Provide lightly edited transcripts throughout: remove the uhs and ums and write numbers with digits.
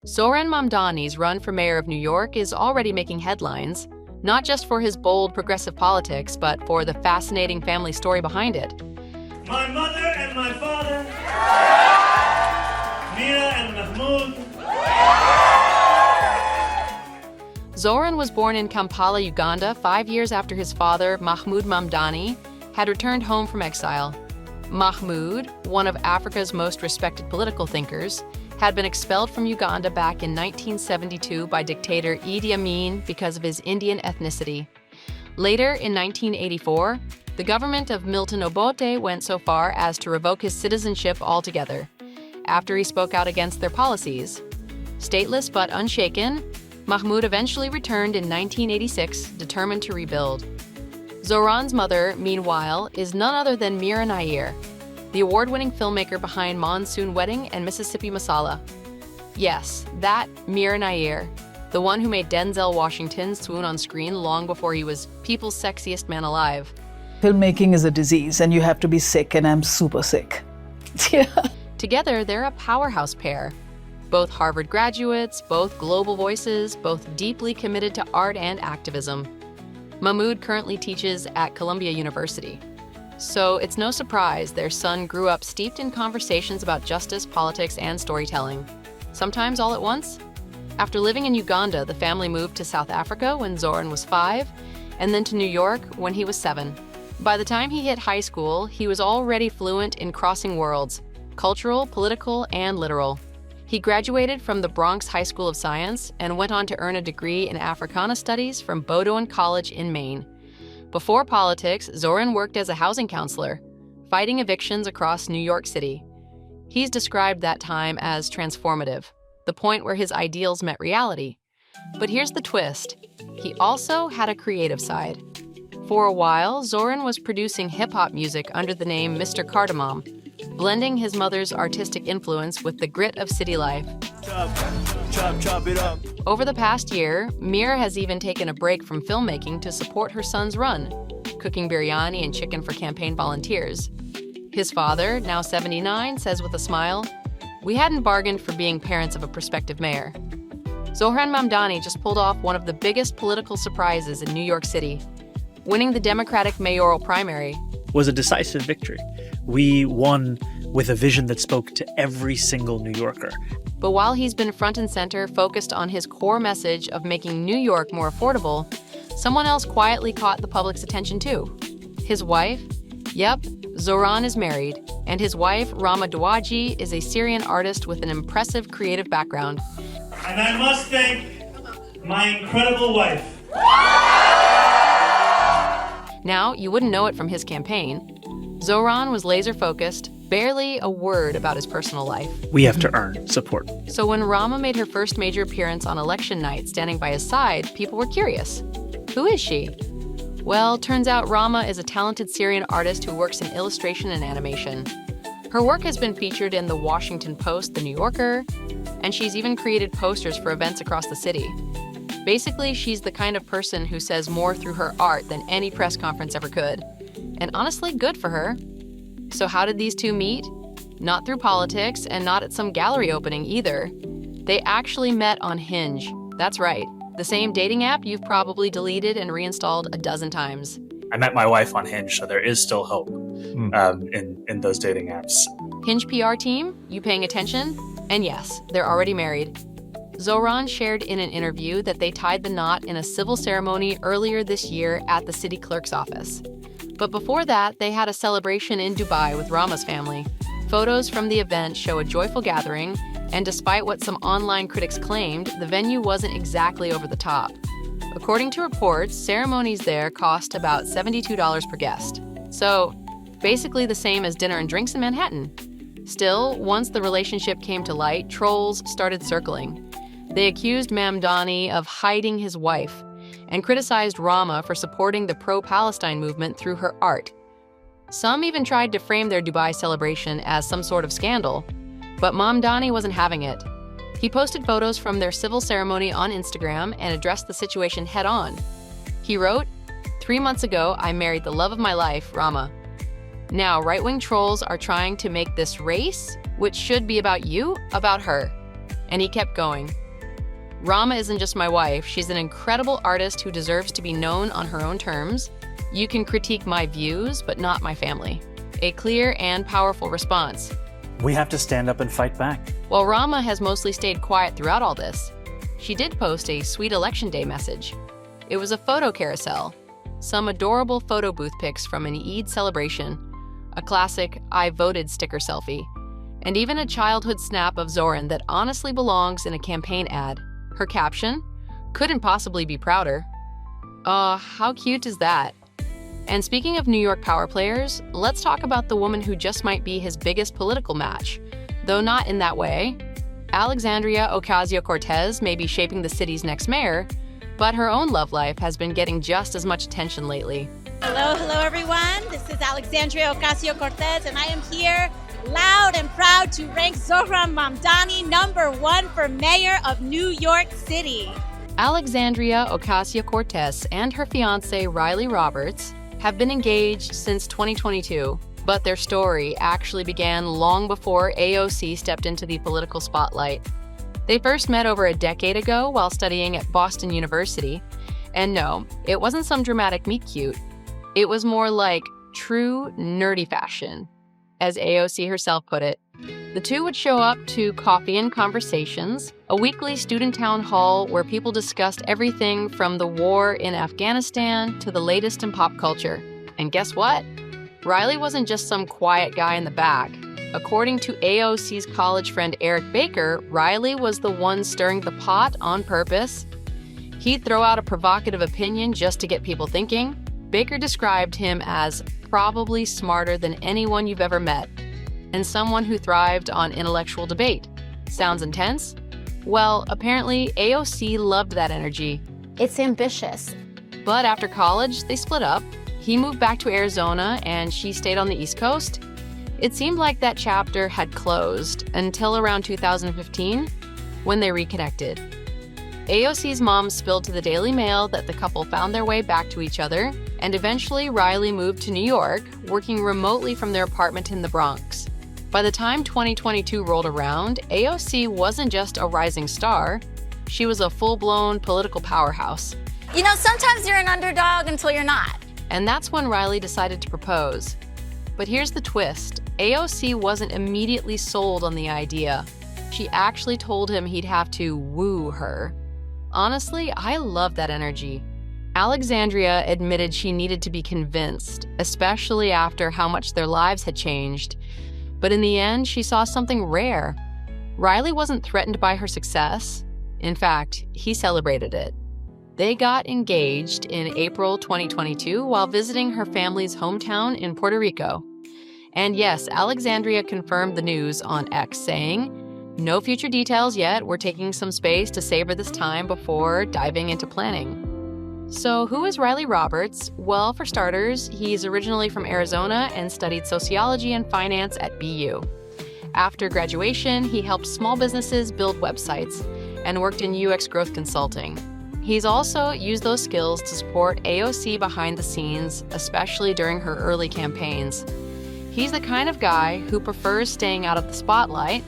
Zohran Mamdani's run for mayor of New York is already making headlines, not just for his bold progressive politics, but for the fascinating family story behind it. My mother and my father, Mira and Mahmoud. Zohran was born in Kampala, Uganda, 5 years after his father, Mahmoud Mamdani, had returned home from exile. Mahmoud, one of Africa's most respected political thinkers, had been expelled from Uganda back in 1972 by dictator Idi Amin because of his Indian ethnicity. Later, in 1984, the government of Milton Obote went so far as to revoke his citizenship altogether, after he spoke out against their policies. Stateless but unshaken, Mahmoud eventually returned in 1986, determined to rebuild. Zohran's mother, meanwhile, is none other than Mira Nair, the award-winning filmmaker behind Monsoon Wedding and Mississippi Masala. Yes, that Mira Nair, the one who made Denzel Washington swoon on screen long before he was people's sexiest man alive. Filmmaking is a disease and you have to be sick, and I'm super sick. Yeah. Together, they're a powerhouse pair. Both Harvard graduates, both global voices, both deeply committed to art and activism. Mahmoud currently teaches at Columbia University. So it's no surprise their son grew up steeped in conversations about justice, politics, and storytelling. Sometimes all at once. After living in Uganda, the family moved to South Africa when Zohran was 5, and then to New York when he was 7. By the time he hit high school, he was already fluent in crossing worlds, cultural, political, and literal. He graduated from the Bronx High School of Science and went on to earn a degree in Africana Studies from Bowdoin College in Maine. Before politics, Zohran worked as a housing counselor, fighting evictions across New York City. He's described that time as transformative, the point where his ideals met reality. But here's the twist. He also had a creative side. For a while, Zohran was producing hip-hop music under the name Mr. Cardamom, blending his mother's artistic influence with the grit of city life. Chop it up. Over the past year, Mira has even taken a break from filmmaking to support her son's run, cooking biryani and chicken for campaign volunteers. His father, now 79, says with a smile, "We hadn't bargained for being parents of a prospective mayor." Zohran Mamdani just pulled off one of the biggest political surprises in New York City, winning the Democratic mayoral primary. Was a decisive victory. We won with a vision that spoke to every single New Yorker. But while he's been front and center focused on his core message of making New York more affordable, someone else quietly caught the public's attention too. His wife? Yep, Zohran is married, and his wife, Rama Duwaji, is a Syrian artist with an impressive creative background. And I must thank my incredible wife. Now, you wouldn't know it from his campaign. Zohran was laser-focused, barely a word about his personal life. We have to earn support. So when Rama made her first major appearance on election night standing by his side, people were curious. Who is she? Well, turns out Rama is a talented Syrian artist who works in illustration and animation. Her work has been featured in The Washington Post, The New Yorker, and she's even created posters for events across the city. Basically, she's the kind of person who says more through her art than any press conference ever could. And honestly, good for her. So how did these two meet? Not through politics and not at some gallery opening either. They actually met on Hinge. That's right, the same dating app you've probably deleted and reinstalled a dozen times. I met my wife on Hinge, so there is still hope in those dating apps. Hinge PR team, you paying attention? And yes, they're already married. Zohran shared in an interview that they tied the knot in a civil ceremony earlier this year at the city clerk's office. But before that, they had a celebration in Dubai with Rama's family. Photos from the event show a joyful gathering, and despite what some online critics claimed, the venue wasn't exactly over the top. According to reports, ceremonies there cost about $72 per guest. So, basically the same as dinner and drinks in Manhattan. Still, once the relationship came to light, trolls started circling. They accused Mamdani of hiding his wife and criticized Rama for supporting the pro-Palestine movement through her art. Some even tried to frame their Dubai celebration as some sort of scandal, but Mamdani wasn't having it. He posted photos from their civil ceremony on Instagram and addressed the situation head-on. He wrote, "3 months ago, I married the love of my life, Rama. Now, right-wing trolls are trying to make this race, which should be about you, about her. And he kept going. Rama isn't just my wife, she's an incredible artist who deserves to be known on her own terms. You can critique my views, but not my family. A clear and powerful response. We have to stand up and fight back. While Rama has mostly stayed quiet throughout all this, she did post a sweet election day message. It was a photo carousel, some adorable photo booth pics from an Eid celebration, a classic "I voted" sticker selfie, and even a childhood snap of Zohran that honestly belongs in a campaign ad. Her caption? Couldn't possibly be prouder. How cute is that? And speaking of New York power players, let's talk about the woman who just might be his biggest political match, though not in that way. Alexandria Ocasio-Cortez may be shaping the city's next mayor, but her own love life has been getting just as much attention lately. Hello everyone. This is Alexandria Ocasio-Cortez, and I am here loud and proud to rank Zohran Mamdani #1 for mayor of New York City. Alexandria Ocasio-Cortez and her fiancé Riley Roberts have been engaged since 2022, but their story actually began long before AOC stepped into the political spotlight. They first met over a decade ago while studying at Boston University, and no, it wasn't some dramatic meet-cute. It was more like true nerdy fashion, as AOC herself put it. The two would show up to Coffee and Conversations, a weekly student town hall where people discussed everything from the war in Afghanistan to the latest in pop culture. And guess what? Riley wasn't just some quiet guy in the back. According to AOC's college friend Eric Baker, Riley was the one stirring the pot on purpose. He'd throw out a provocative opinion just to get people thinking. Baker described him as probably smarter than anyone you've ever met, and someone who thrived on intellectual debate. Sounds intense? Well, apparently AOC loved that energy. It's ambitious. But after college, they split up. He moved back to Arizona and she stayed on the East Coast. It seemed like that chapter had closed until around 2015, when they reconnected. AOC's mom spilled to the Daily Mail that the couple found their way back to each other, and eventually Riley moved to New York, working remotely from their apartment in the Bronx. By the time 2022 rolled around, AOC wasn't just a rising star, she was a full-blown political powerhouse. You know, sometimes you're an underdog until you're not. And that's when Riley decided to propose. But here's the twist. AOC wasn't immediately sold on the idea. She actually told him he'd have to woo her. Honestly, I love that energy. Alexandria admitted she needed to be convinced, especially after how much their lives had changed. But in the end, she saw something rare. Riley wasn't threatened by her success. In fact, he celebrated it. They got engaged in April 2022 while visiting her family's hometown in Puerto Rico. And yes, Alexandria confirmed the news on X, saying, "No future details yet. We're taking some space to savor this time before diving into planning." So who is Riley Roberts? Well, for starters, he's originally from Arizona and studied sociology and finance at BU. After graduation, he helped small businesses build websites and worked in UX growth consulting. He's also used those skills to support AOC behind the scenes, especially during her early campaigns. He's the kind of guy who prefers staying out of the spotlight,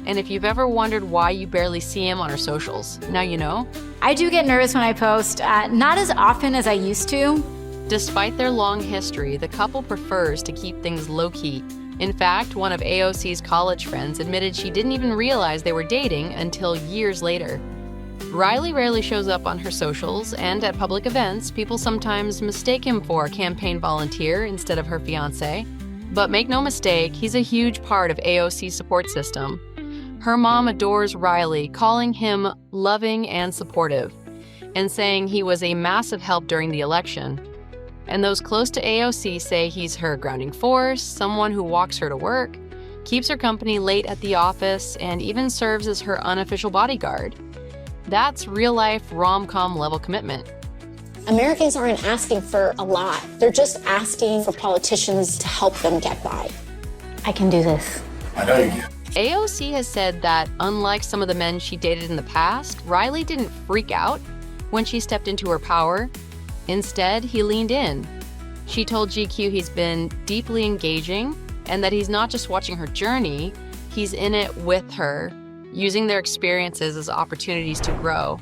and if you've ever wondered why you barely see him on her socials, now you know. I do get nervous when I post, not as often as I used to. Despite their long history, the couple prefers to keep things low-key. In fact, one of AOC's college friends admitted she didn't even realize they were dating until years later. Riley rarely shows up on her socials, and at public events, people sometimes mistake him for a campaign volunteer instead of her fiancé. But make no mistake, he's a huge part of AOC's support system. Her mom adores Riley, calling him loving and supportive, and saying he was a massive help during the election. And those close to AOC say he's her grounding force, someone who walks her to work, keeps her company late at the office, and even serves as her unofficial bodyguard. That's real-life rom-com level commitment. Americans aren't asking for a lot. They're just asking for politicians to help them get by. I can do this. I know you can. AOC has said that, unlike some of the men she dated in the past, Riley didn't freak out when she stepped into her power. Instead, he leaned in. She told GQ he's been deeply engaging and that he's not just watching her journey, he's in it with her. using their experiences as opportunities to grow